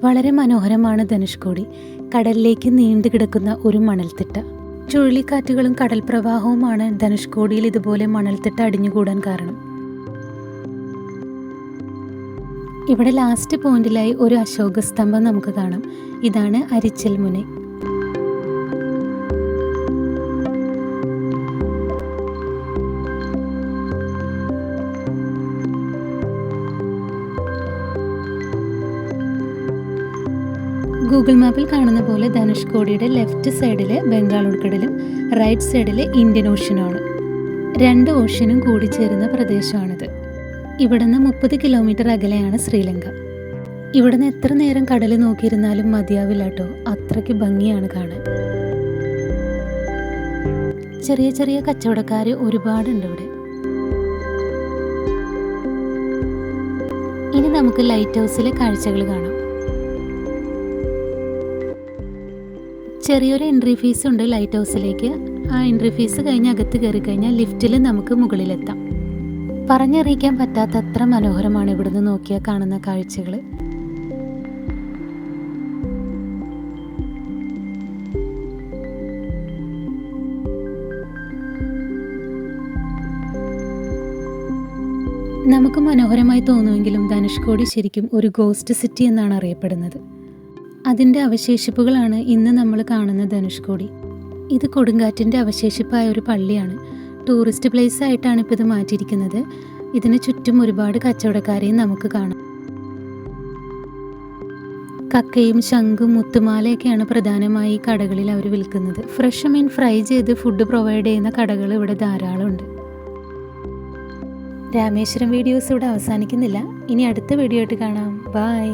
വളരെ മനോഹരമാണ് ധനുഷ്കോടി. കടലിലേക്ക് നീണ്ടു കിടക്കുന്ന ഒരു മണൽത്തിട്ട. ചുഴലിക്കാറ്റുകളും കടൽ പ്രവാഹവുമാണ് ധനുഷ്കോടിയിൽ ഇതുപോലെ മണൽത്തിട്ട അടിഞ്ഞുകൂടാൻ കാരണം. ഇവിടെ ലാസ്റ്റ് പോയിന്റിലായി ഒരു അശോക സ്തംഭം നമുക്ക് കാണാം. ഇതാണ് അരിച്ചൽ മുന. ഗൂഗിൾ മാപ്പിൽ കാണുന്ന പോലെ ധനുഷ്കോടിയുടെ ലെഫ്റ്റ് സൈഡിൽ ബംഗാൾ ഉൾക്കടലും റൈറ്റ് സൈഡിൽ ഇന്ത്യൻ ഓഷ്യനുമാണ്. രണ്ട് ഓഷ്യനും കൂടി ചേരുന്ന പ്രദേശമാണിത്. ഇവിടുന്ന് 30 കിലോമീറ്റർ അകലെയാണ് ശ്രീലങ്ക. ഇവിടുന്ന് എത്ര നേരം കടൽ നോക്കിയിരുന്നാലും മതിയാവില്ല കേട്ടോ, അത്രയ്ക്ക് ഭംഗിയാണ് കാണാൻ. ചെറിയ ചെറിയ കച്ചവടക്കാർ ഒരുപാടുണ്ട് ഇവിടെ. ഇനി നമുക്ക് ലൈറ്റ് ഹൗസിലെ കാഴ്ചകൾ കാണാം. ചെറിയൊരു എൻട്രി ഫീസ് ഉണ്ട് ലൈറ്റ് ഹൗസിലേക്ക്. ആ എൻട്രി ഫീസ് കഴിഞ്ഞ് അകത്ത് കയറി കഴിഞ്ഞാൽ ലിഫ്റ്റിൽ നമുക്ക് മുകളിലെത്താം. പറഞ്ഞറിയിക്കാൻ പറ്റാത്ത അത്ര മനോഹരമാണ് ഇവിടുന്ന് നോക്കിയാൽ കാണുന്ന കാഴ്ചകൾ. നമുക്ക് മനോഹരമായി തോന്നുമെങ്കിലും ധനുഷ്കോടി ശരിക്കും ഒരു ഗോസ്റ്റ് സിറ്റി എന്നാണ് അറിയപ്പെടുന്നത്. അതിൻ്റെ അവശേഷിപ്പുകളാണ് ഇന്ന് നമ്മൾ കാണുന്ന ധനുഷ്കോടി. ഇത് കൊടുങ്കാറ്റിൻ്റെ അവശേഷിപ്പായ ഒരു പള്ളിയാണ്. ടൂറിസ്റ്റ് പ്ലേസ് ആയിട്ടാണ് ഇപ്പോൾ ഇത് മാറ്റിയിരിക്കുന്നത്. ഇതിന് ചുറ്റും ഒരുപാട് കച്ചവടക്കാരെയും നമുക്ക് കാണാം. കക്കയും ശംഖും മുത്തുമാലയൊക്കെയാണ് പ്രധാനമായി കടകളിൽ അവർ വിൽക്കുന്നത്. ഫ്രഷ് മീൻ ഫ്രൈ ചെയ്ത് ഫുഡ് പ്രൊവൈഡ് ചെയ്യുന്ന കടകൾ ഇവിടെ ധാരാളമുണ്ട്. രാമേശ്വരം വീഡിയോസ് ഇവിടെ അവസാനിക്കുന്നില്ല. ഇനി അടുത്ത വീഡിയോ ആയിട്ട് കാണാം. ബൈ.